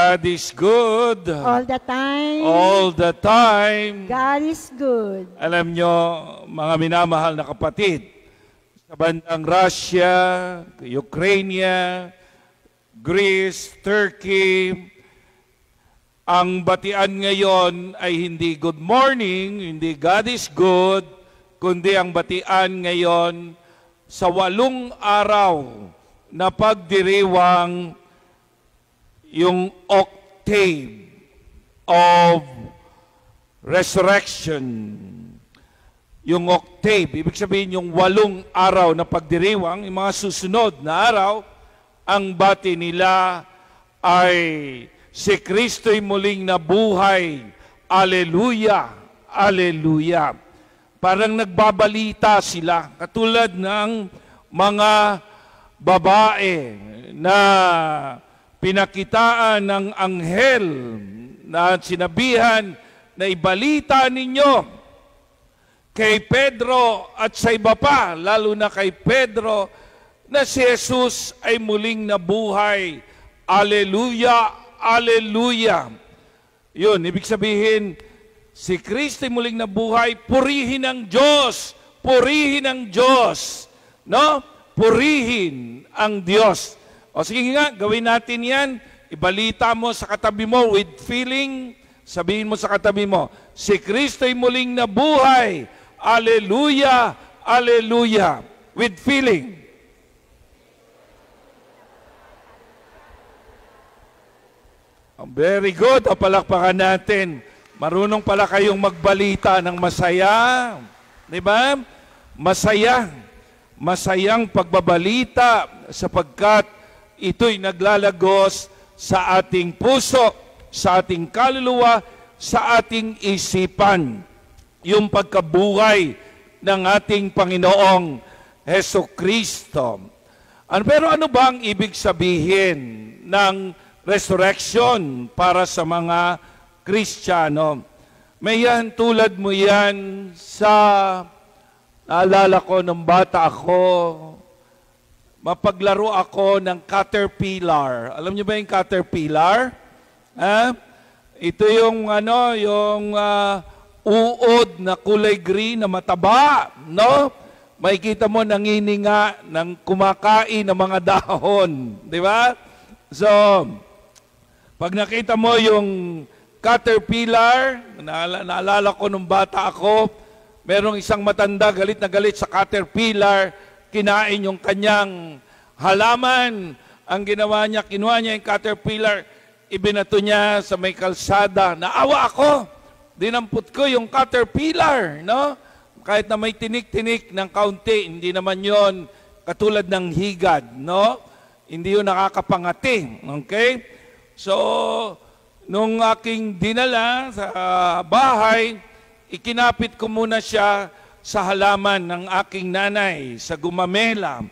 God is good. All the time. All the time. God is good. Alam nyo, mga minamahal na kapatid, sa bandang Russia, Ukraine, Greece, Turkey, ang batian ngayon ay hindi good morning, hindi God is good, kundi ang batian ngayon sa 8 araw na pagdiriwang yung octave of resurrection. Yung octave, ibig sabihin yung 8 araw na pagdiriwang, yung mga susunod na araw, ang bati nila ay si Kristo'y muling nabuhay. Aleluya! Aleluya! Parang nagbabalita sila, katulad ng mga babae na pinakitaan ng anghel na sinabihan na ibalita ninyo kay Pedro at sa iba pa, lalo na kay Pedro, na si Jesus ay muling nabuhay. Aleluya! Aleluya! Yun, ibig sabihin, si Kristo ay muling nabuhay, purihin ang Diyos! Purihin ang Diyos! No? Purihin ang Diyos. O sige nga, gawin natin yan. Ibalita mo sa katabi mo with feeling. Sabihin mo sa katabi mo, si Kristo ay muling nabuhay. Aleluya! Aleluya! With feeling. Very good. Palakpakan natin. Marunong pala kayong magbalita ng masaya. Diba? Masaya. Masayang pagbabalita sapagkat ito'y naglalagos sa ating puso, sa ating kaluluwa, sa ating isipan. Yung pagkabuhay ng ating Panginoong Hesukristo. Pero ano ba ang ibig sabihin ng resurrection para sa mga Kristiyano? May yan, tulad mo yan sa, naalala ko nung bata ako, mapaglaro ako ng caterpillar. Alam niyo ba yung caterpillar? Ito yung uod na kulay green na mataba, no? Makikita mo nangininga ng kumakain ng mga dahon, di ba? So, pag nakita mo yung caterpillar, naalala ko nung bata ako, merong isang matanda galit na galit sa caterpillar, kinain yung kanyang halaman. Ang ginawa niya, kinuha niya yung caterpillar, ibinato niya sa may kalsada. Naawa ako. Dinampot ko yung caterpillar, no? Kahit na may tinik-tinik ng kaunti, hindi naman yon katulad ng higad, no? Hindi yun nakakapangati, okay? So, nung aking dinala sa bahay, ikinapit ko muna siya sa halaman ng aking nanay, sa gumamela.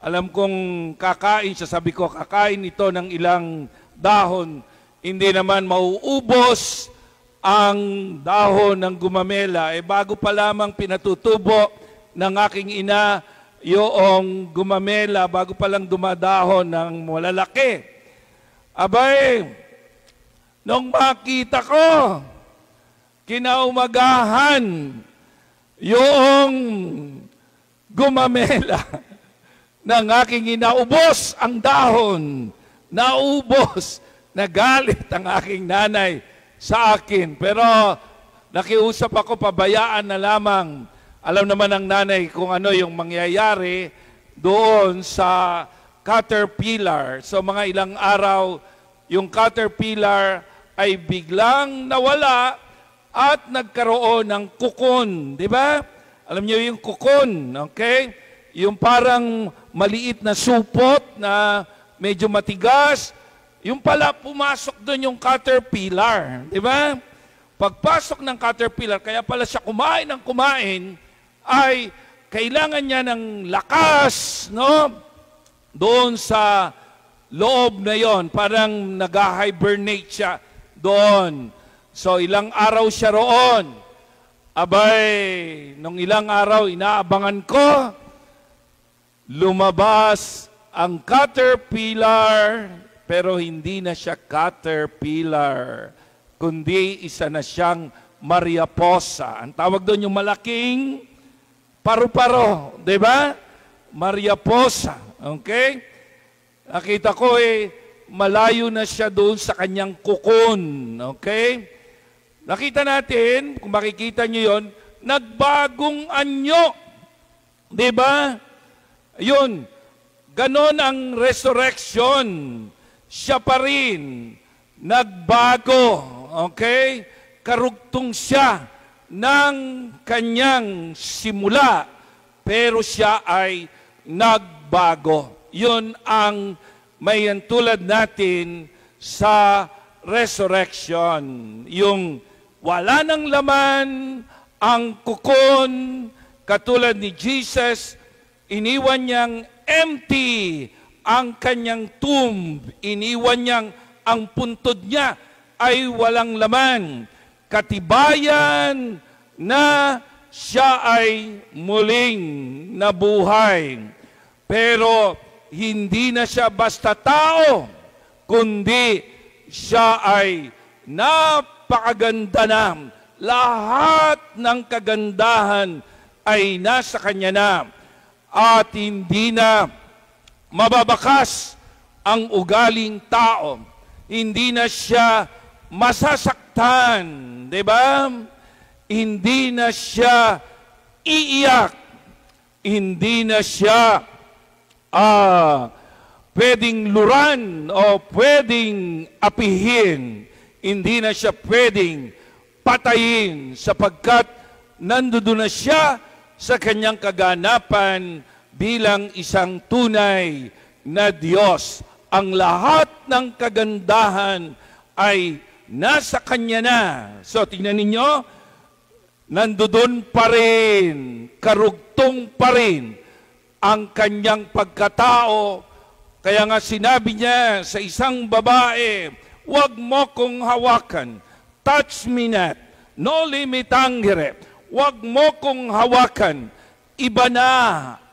Alam kong kakain siya, sabi ko, kakain ito ng ilang dahon. Hindi naman mauubos ang dahon ng gumamela. Bago pa lamang pinatutubo ng aking ina yung gumamela, bago pa lang dumadahon ng malalaki. Abay, nung makita ko, kinaumagahan, yung gumamela ng aking inaubos ang dahon, naubos, nagalit ang aking nanay sa akin. Pero nakiusap ako, pabayaan na lamang. Alam naman ng nanay kung ano yung mangyayari doon sa caterpillar. So mga ilang araw, yung caterpillar ay biglang nawala at nagkaroon ng kukon, di ba? Alam niyo yung kukon, okay? Yung parang maliit na supot na medyo matigas, yung pala pumasok doon yung caterpillar, di ba? Pagpasok ng caterpillar, kaya pala siya kumain ng kumain, ay kailangan niya ng lakas, no? Doon sa loob na yon, parang nag-hibernate siya doon. So, ilang araw siya roon. Abay, nung ilang araw, inaabangan ko, lumabas ang caterpillar pero hindi na siya caterpillar, kundi isa na siyang mariposa. Ang tawag doon yung malaking paru-paro, di ba? Mariposa, okay? Nakita ko malayo na siya doon sa kanyang kukon, okay? Nakita natin, kung makikita nyo yon, nagbagong anyo, di ba? Yun, ganon ang resurrection. Siya pa rin, nagbago, okay? Karugtong siya ng kanyang simula, pero siya ay nagbago. Yun ang may tulad natin sa resurrection. Yung wala ng laman, ang kukon, katulad ni Jesus, iniwan niyang empty ang kanyang tomb. Iniwan niyang ang puntod niya ay walang laman. Katibayan na siya ay muling nabuhay. Pero hindi na siya basta tao, kundi siya ay napakaganda na. Lahat ng kagandahan ay nasa kanya na. At hindi na mababakas ang ugaling tao. Hindi na siya masasaktan, di ba? Hindi na siya iiyak. Hindi na siya pwedeng luran o pwedeng apihin. Hindi na siya pwedeng patayin sapagkat nandoon na siya sa kanyang kaganapan bilang isang tunay na Diyos. Ang lahat ng kagandahan ay nasa kanya na. So, tingnan ninyo, nandoon pa rin, karugtong pa rin ang kanyang pagkatao. Kaya nga sinabi niya sa isang babae, "Huwag mo kong hawakan, touch me not, no limitangere." Huwag mo kong hawakan. Iba na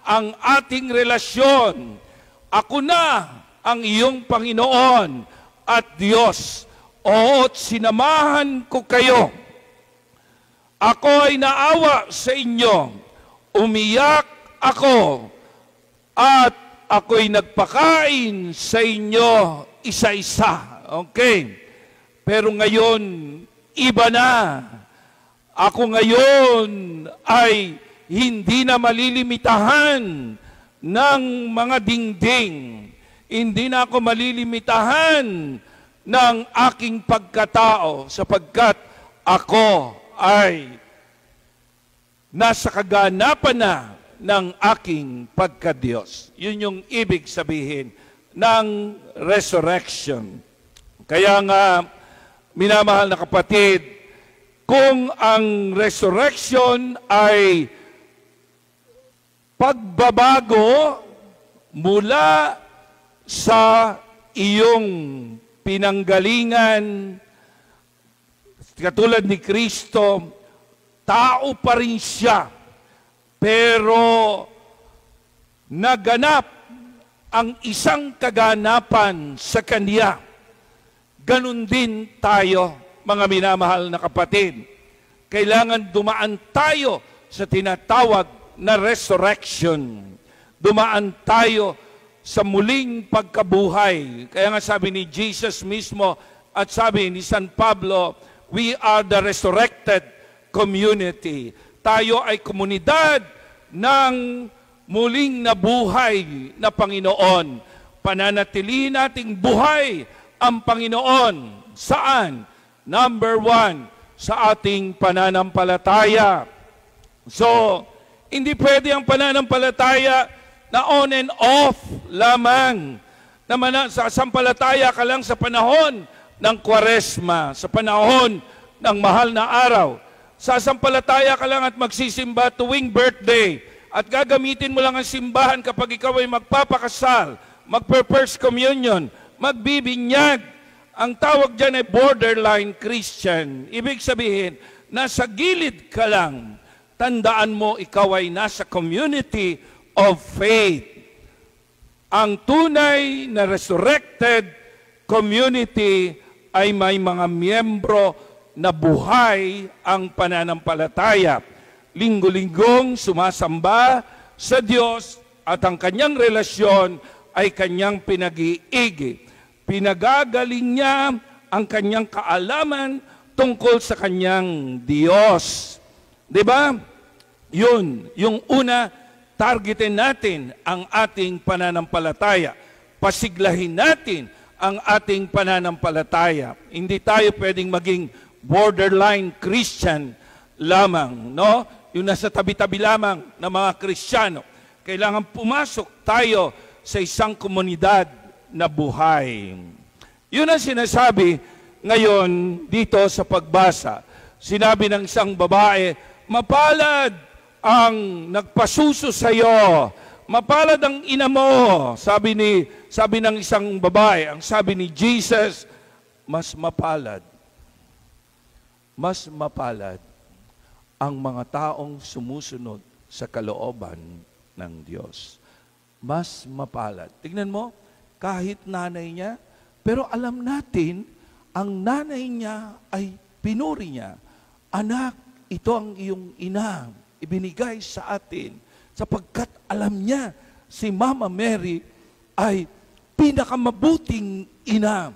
ang ating relasyon. Ako na ang iyong Panginoon at Diyos. O't sinamahan ko kayo. Ako ay naawa sa inyo. Umiyak ako. At ako'y nagpakain sa inyo isa-isa. Okay. Pero ngayon, iba na. Ako ngayon ay hindi na malilimitahan ng mga dingding. Hindi na ako malilimitahan ng aking pagkatao sapagkat ako ay nasa kaganapan na ng aking pagkadiyos. Yun yung ibig sabihin ng resurrection. Kaya nga, minamahal na kapatid, kung ang resurrection ay pagbabago mula sa iyong pinanggalingan, katulad ni Kristo, tao pa rin siya, pero naganap ang isang kaganapan sa Kanya. Ganun din tayo, mga minamahal na kapatid. Kailangan dumaan tayo sa tinatawag na resurrection. Dumaan tayo sa muling pagkabuhay. Kaya nga sabi ni Jesus mismo at sabi ni San Pablo, we are the resurrected community. Tayo ay komunidad ng muling nabuhay na Panginoon. Pananatilihin nating buhay ang Panginoon. Saan? Number 1, sa ating pananampalataya. So, hindi pwede ang pananampalataya na on and off lamang. Sa sampalataya ka lang sa panahon ng Kwaresma, sa panahon ng mahal na araw. Sasampalataya ka lang at magsisimba tuwing birthday. At gagamitin mo lang ang simbahan kapag ikaw ay magpapakasal, magpe-first communion, magbibinyag. Ang tawag dyan ay borderline Christian. Ibig sabihin, nasa gilid ka lang. Tandaan mo, ikaw ay nasa community of faith. Ang tunay na resurrected community ay may mga miyembro na buhay ang pananampalataya. Linggo-linggong sumasamba sa Diyos at ang kanyang relasyon ay kanyang pinag-iigi. Pinagagaling niya ang kanyang kaalaman tungkol sa kanyang Diyos. Diba? Yun, yung una, targetin natin ang ating pananampalataya. Pasiglahin natin ang ating pananampalataya. Hindi tayo pwedeng maging borderline Christian lamang, no? Yung nasa tabi-tabi lamang ng mga Kristiyano. Kailangan pumasok tayo sa isang komunidad na buhay. Yun ang sinasabi ngayon dito sa pagbasa. Sinabi ng isang babae, mapalad ang nagpasuso sa iyo. Mapalad ang ina mo. Sabi ng isang babae, ang sabi ni Jesus, mas mapalad ang mga taong sumusunod sa kalooban ng Diyos. Mas mapalad. Tignan mo, kahit nanay niya, pero alam natin, ang nanay niya ay pinuri niya. Anak, ito ang iyong ina. Ibinigay sa atin. Sapagkat alam niya, si Mama Mary ay pinakamabuting ina.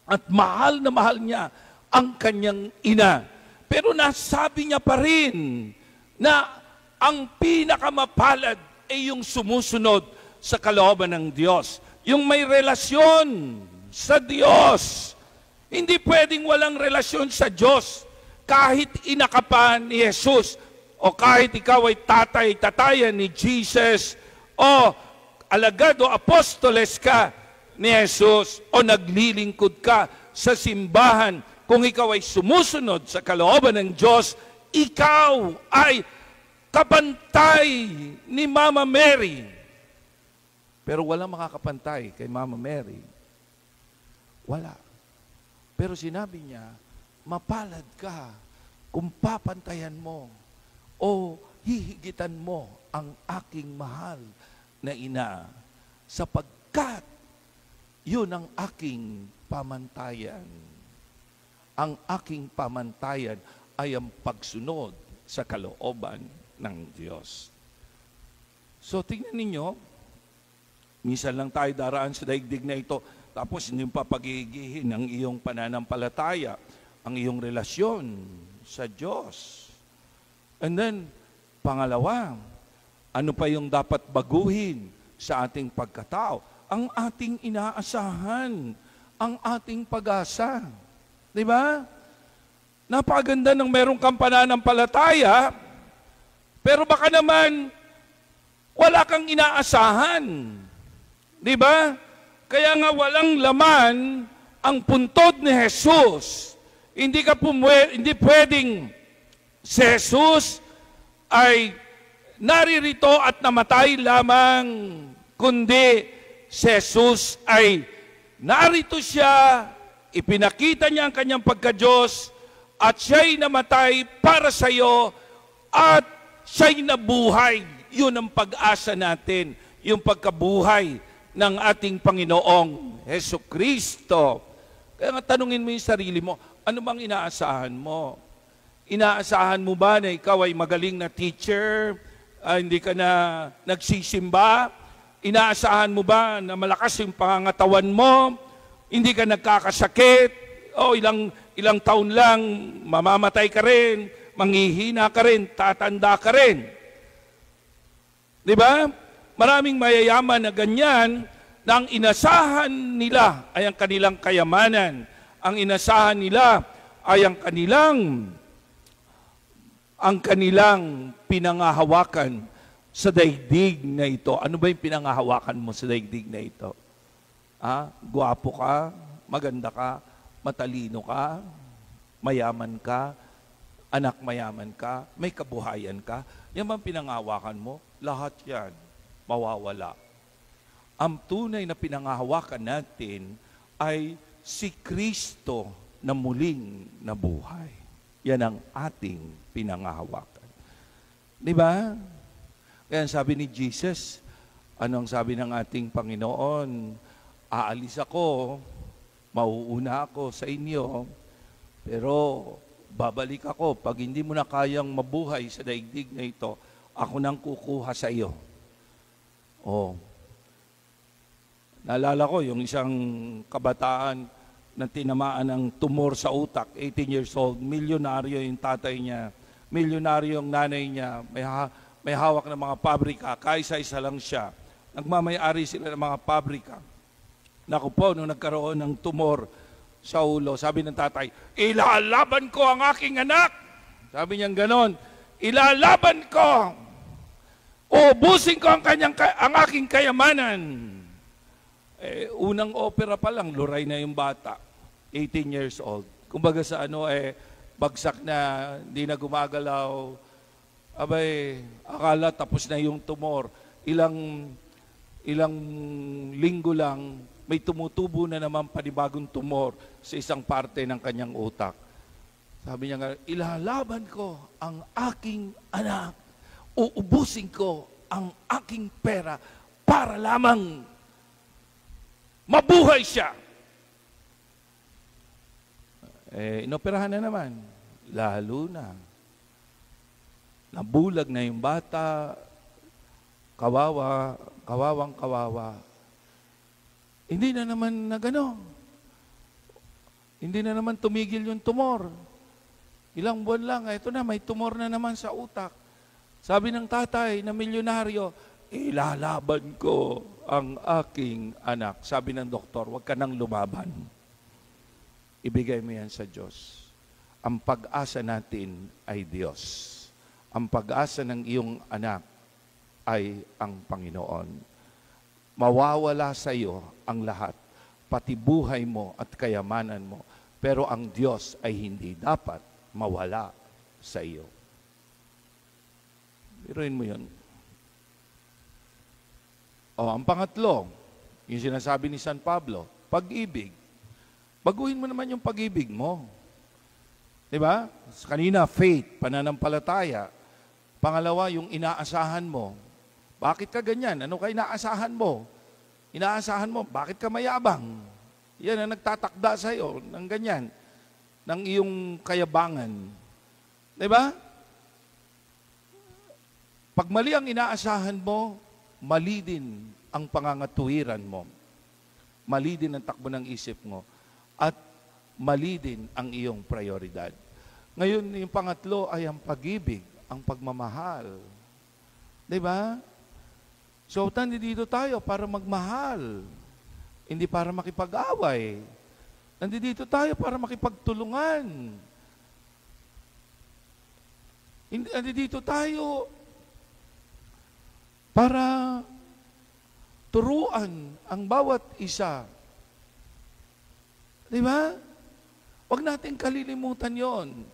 At mahal na mahal niya ang kanyang ina. Pero nasabi niya pa rin na ang pinakamapalad ay yung sumusunod sa kalooban ng Diyos. Yung may relasyon sa Diyos. Hindi pwedeng walang relasyon sa Diyos. Kahit ina ka pa ni Jesus, o kahit ikaw ay tatayan ni Jesus, o alagad o apostoles ka ni Jesus, o naglilingkod ka sa simbahan, kung ikaw ay sumusunod sa kalooban ng Diyos, ikaw ay kapantay ni Mama Mary. Pero walang makakapantay kay Mama Mary. Wala. Pero sinabi niya, mapalad ka kung papantayan mo o hihigitan mo ang aking mahal na ina, sapagkat yun ang aking pamantayan. Ang aking pamantayan ay ang pagsunod sa kalooban ng Diyos. So tingnan ninyo, minsan lang tayo daraan sa daigdig na ito, tapos hindi pa pagigihin ang iyong pananampalataya, ang iyong relasyon sa Diyos. And then, pangalawa, ano pa yung dapat baguhin sa ating pagkatao? Ang ating inaasahan, ang ating pag-asa. Diba? Napakaganda ng merong kang pananampalataya, pero baka naman wala kang inaasahan. Diba? Kaya nga walang laman ang puntod ni Jesus. Hindi pwedeng si Jesus ay naririto at namatay lamang, kundi si Jesus ay narito siya, ipinakita niya ang kanyang pagka-Diyos, at siya'y namatay para sa iyo, at siya'y nabuhay. Yun ang pag-asa natin, yung pagkabuhay ng ating Panginoong Hesukristo. Kaya nga tanungin mo yung sarili mo, ano bang inaasahan mo? Inaasahan mo ba na ikaw ay magaling na teacher, hindi ka na nagsisimba? Inaasahan mo ba na malakas yung pangangatawan mo, hindi ka nagkakasakit, o ilang taon lang, mamamatay ka rin, manghihina ka rin, tatanda ka rin? Diba? Maraming mayayaman na ganyan na ang inasahan nila ay ang kanilang kayamanan. Ang inasahan nila ay ang kanilang pinangahawakan sa daigdig na ito. Ano ba yung pinangahawakan mo sa daigdig na ito? Guwapo ka, maganda ka, matalino ka, mayaman ka, anak mayaman ka, may kabuhayan ka. Yan bang pinangahawakan mo? Lahat yan mawawala. Ang tunay na pinangahawakan natin ay si Kristo na muling nabuhay. Yan ang ating pinangahawakan. Di ba? Kaya sabi ni Jesus, anong sabi ng ating Panginoon? Aalis ako, mauuna ako sa inyo, pero babalik ako. Pag hindi mo na kayang mabuhay sa daigdig na ito, ako nang kukuha sa iyo. Oh. Naalala ko yung isang kabataan na tinamaan ng tumor sa utak, 18 years old, milyonaryo yung tatay niya, milyonaryo yung nanay niya, may hawak ng mga pabrika, kaisa-isa lang siya. Nagmamayari sila ng mga pabrika. Naku po, nung nagkaroon ng tumor sa ulo, sabi ng tatay, ilalaban ko ang aking anak. Sabi niya ganon, ilalaban ko. Uubusin ko ang aking kayamanan. Unang opera pa lang, luray na yung bata. 18 years old. Kumbaga sa bagsak na, hindi na gumagalaw. Abay, akala tapos na yung tumor. Ilang linggo lang, may tumutubo na naman panibagong tumor sa isang parte ng kanyang utak. Sabi niya nga, ilalaban ko ang aking anak. Uubusin ko ang aking pera para lamang mabuhay siya. Inoperahan na naman. Lalo na. Nabulag na yung bata. Kawawang kawawa. Hindi na naman na gano'n. Hindi na naman tumigil yung tumor. Ilang buwan lang, ito na, may tumor na naman sa utak. Sabi ng tatay na milyonaryo, ilalaban ko ang aking anak. Sabi ng doktor, huwag ka nang lumaban. Ibigay mo yan sa Diyos. Ang pag-asa natin ay Diyos. Ang pag-asa ng iyong anak ay ang Panginoon. Mawawala sa iyo ang lahat, pati buhay mo at kayamanan mo. Pero ang Diyos ay hindi dapat mawala sa iyo. Biruin mo yun. Ang pangatlo, yung sinasabi ni San Pablo, pag-ibig. Baguhin mo naman yung pag-ibig mo. Diba? Kanina, faith, pananampalataya. Pangalawa, yung inaasahan mo. Bakit ka ganyan? Ano ka inaasahan mo? Inaasahan mo, bakit ka mayabang? Yan ang nagtatakda sa iyo ng ganyan, ng iyong kayabangan. Diba? Pag mali ang inaasahan mo, mali din ang pangangatuwiran mo. Mali din ang takbo ng isip mo. At mali din ang iyong prioridad. Ngayon, yung pangatlo ay ang pag-ibig, ang pagmamahal. Diba? So, nandito tayo para magmahal. Hindi para makipag-away. Nandito tayo para makipagtulungan. Nandito tayo para turuan ang bawat isa. Di ba? Huwag natin kalilimutan yon.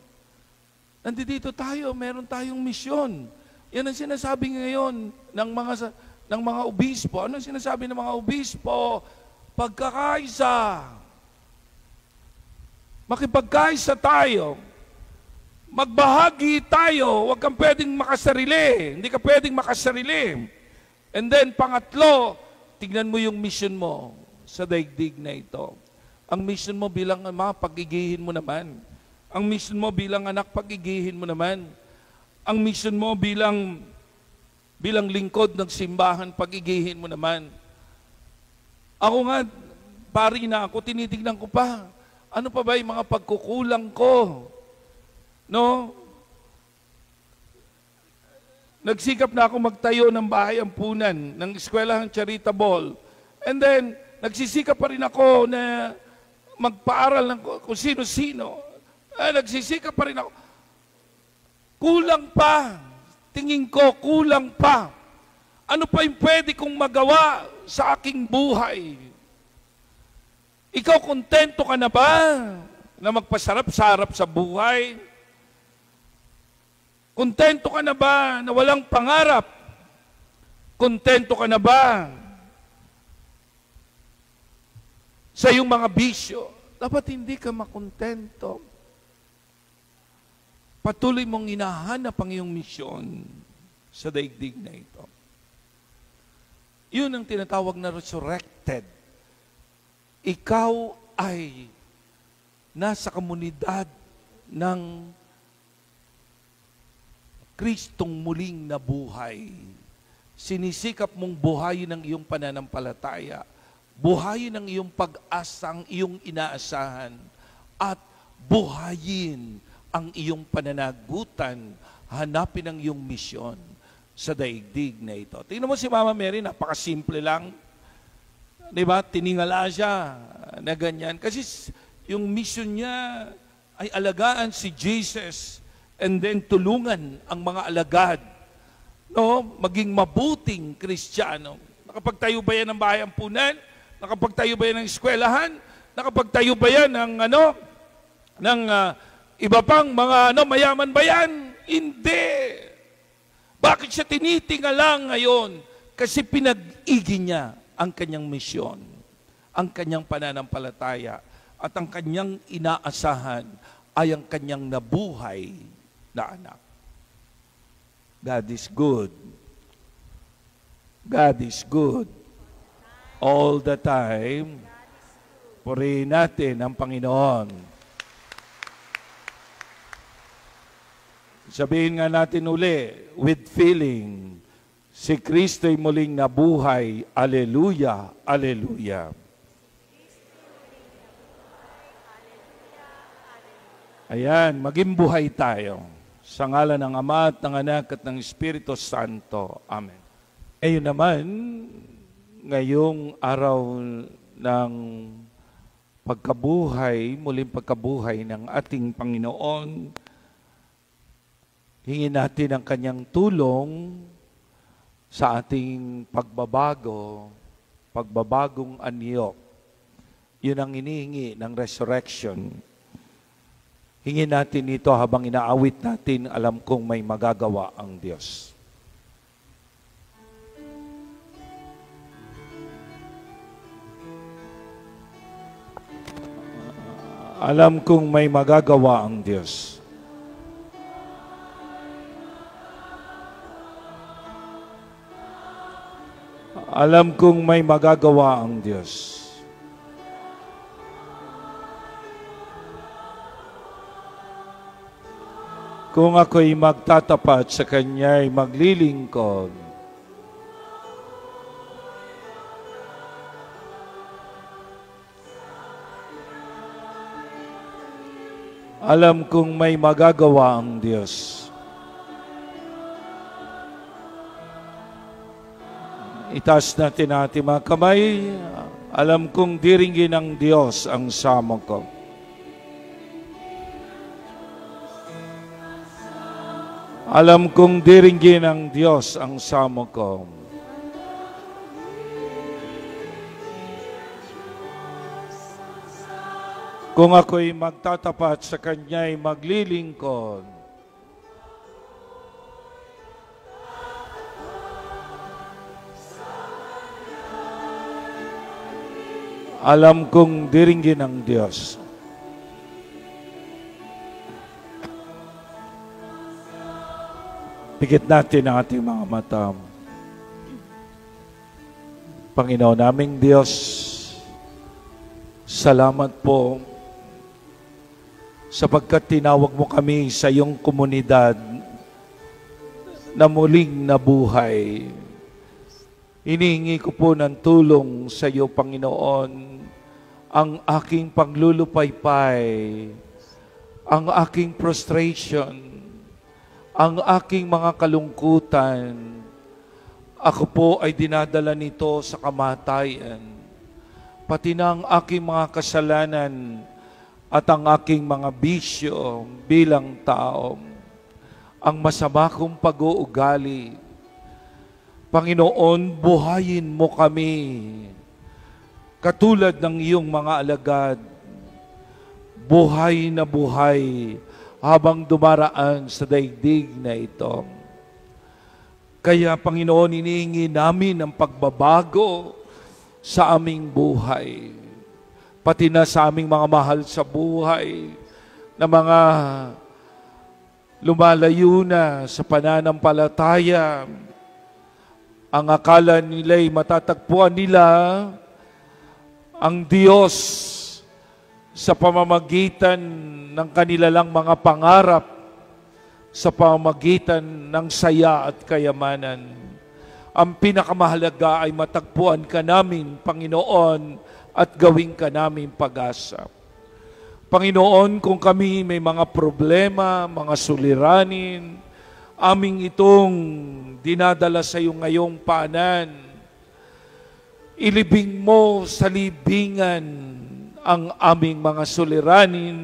Nandito tayo, meron tayong misyon. Yan ang sinasabi ngayon ng mga obispo. Ano ang sinasabi ng mga obispo? Pagkakaisa. Makipagkaisa tayo. Magbahagi tayo. Huwag kang pwedeng makasarili. Hindi ka pwedeng makasarili. And then, pangatlo, tignan mo yung mission mo sa daigdig na ito. Ang mission mo bilang ama, pagigihin mo naman. Ang mission mo bilang anak, pagigihin mo naman. Ang mission mo bilang lingkod ng simbahan, pagigihin mo naman. Ako nga, pari na ako, tinitignan ko pa. Ano pa ba yung mga pagkukulang ko? No? Nagsikap na ako magtayo ng bahay ampunan, ng eskwelahang charitable. And then, nagsisikap pa rin ako na magpaaral ng kung sino-sino. Nagsisikap pa rin ako. Kulang pa. Tingin ko, kulang pa. Ano pa yung pwede kong magawa sa aking buhay? Ikaw, kontento ka na ba na magpasarap-sarap sa buhay? Kontento ka na ba na walang pangarap? Kontento ka na ba sa iyong mga bisyo? Dapat hindi ka makontento. Patuloy mong hinahanap ang iyong misyon sa daigdig na ito. Yun ang tinatawag na resurrected. Ikaw ay nasa komunidad ng Kristong muling nabuhay. Sinisikap mong buhayin ang iyong pananampalataya, buhayin ang iyong pag-asa, ang iyong inaasahan, at buhayin ang iyong pananagutan, hanapin ang iyong misyon sa daigdig na ito. Tingnan mo si Mama Mary, napakasimple lang. Diba? Tiningala siya na ganyan. Kasi yung mission niya ay alagaan si Jesus and then tulungan ang mga alagad. No? Maging mabuting Kristiyano. Nakapagtayo ba yan ng bahay ampunan? Nakapagtayo ba yan ng eskwelahan? Nakapagtayo ba yan ng iba pang mga mayaman ba yan? Hindi. Bakit siya tinitingala ngayon? Kasi pinag-igi niya ang kanyang misyon, ang kanyang pananampalataya, at ang kanyang inaasahan ay ang kanyang nabuhay na anak. God is good. God is good. All the time. Purihin natin ang Panginoon. Sabihin nga natin uli, with feeling, si Kristo'y muling nabuhay. Alleluia, alleluia. Ayan, maging buhay tayo. Sa ngalan ng Ama at ng Anak at ng Espiritu Santo. Amen. Ngayon naman, ngayong araw ng pagkabuhay, muling pagkabuhay ng ating Panginoon, hingin natin ang kanyang tulong sa ating pagbabagong anyo. Yun ang inihingi ng resurrection. Hingin natin ito habang inaawit natin, alam kong may magagawa ang Diyos. Alam kong may magagawa ang Diyos. Alam kong may magagawa ang Diyos. Kung ako'y magtatapat sa Kanya'y maglilingkod, alam kong may magagawa ang Diyos. Itaas natin ang ating mga kamay. Alam kong diringgin ng Diyos ang samo ko. Alam kong diringgin ng Diyos ang samo ko. Kung ako'y magtatapat sa Kanya'y maglilingkod, alam kong diringgin ng Diyos. Pikit natin ang ating mga mata. Panginoon naming Diyos, salamat po sapagkat tinawag mo kami sa iyong komunidad na muling nabuhay. Hinihingi ko po ng tulong sa iyo, Panginoon, ang aking paglulupaypay, ang aking frustration, ang aking mga kalungkutan. Ako po ay dinadala nito sa kamatayan, pati na ang aking mga kasalanan at ang aking mga bisyo bilang tao, ang masama kong pag-uugali. Panginoon, buhayin mo kami katulad ng iyong mga alagad, buhay na buhay habang dumaraan sa daigdig na ito. Kaya, Panginoon, inihingi namin ang pagbabago sa aming buhay, pati na sa aming mga mahal sa buhay, na mga lumalayo na sa pananampalataya. Ang akala nila'y matatagpuan nila ang Diyos sa pamamagitan ng kanilang mga pangarap, sa pamamagitan ng saya at kayamanan. Ang pinakamahalaga ay matagpuan ka namin, Panginoon, at gawin ka namin pag-asa. Panginoon, kung kami may mga problema, mga suliranin, aming itong dinadala sa iyo ngayong paanan, ilibing mo sa libingan ang aming mga suliranin,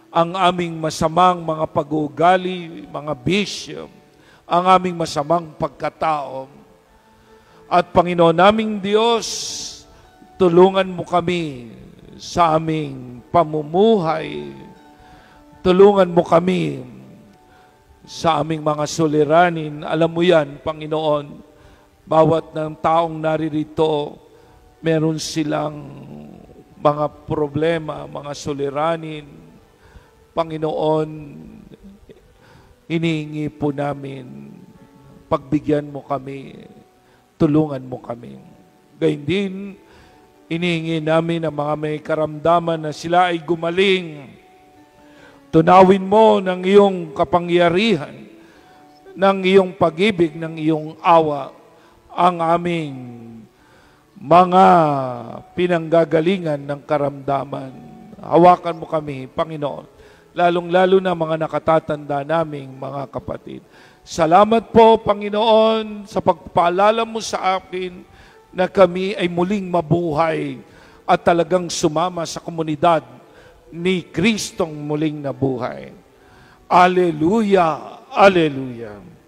ang aming masamang mga pag-uugali, mga bisyo, ang aming masamang pagkatao. At Panginoon naming Diyos, tulungan mo kami sa aming pamumuhay. Tulungan mo kami sa aming mga suliranin. Alam mo yan, Panginoon, bawat ng taong naririto, meron silang mga problema, mga suliranin. Panginoon, hinihingi po namin, pagbigyan mo kami, tulungan mo kami. Gayun din, hinihingi namin ang mga may karamdaman na sila ay gumaling. Tunawin mo ng iyong kapangyarihan, ng iyong pag-ibig, ng iyong awa, ang aming mga pinanggagalingan ng karamdaman. Hawakan mo kami, Panginoon, lalong-lalo na mga nakatatanda naming mga kapatid. Salamat po, Panginoon, sa pagpaalala mo sa akin na kami ay muling mabuhay at talagang sumama sa komunidad ni Kristong muling nabuhay. Alleluia! Alleluia!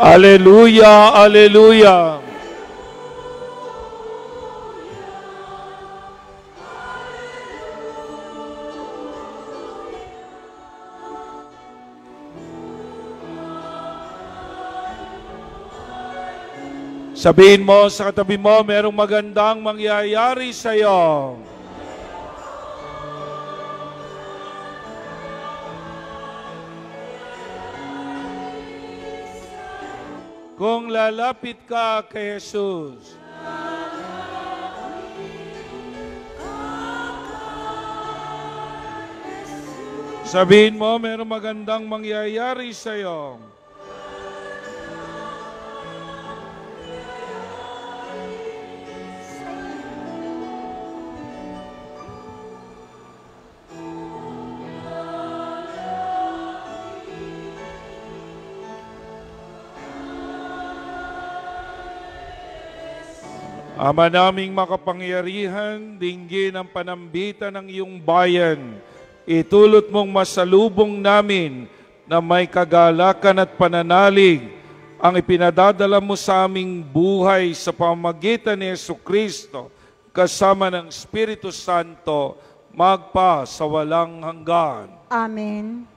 Alleluia, alleluia. Sabihin mo sa katabi mo, merong magandang mangyayari sa iyo. Kung lalapit ka kay Jesus, sabihin mo, mayroong magandang mangyayari sa iyo. Ama naming makapangyarihan, dinggin ang panambitan ng iyong bayan. Itulot mong masalubong namin na may kagalakan at pananalig ang ipinadadala mo sa aming buhay sa pamamagitan ni Jesucristo kasama ng Espiritu Santo magpa sa walang hanggan. Amen.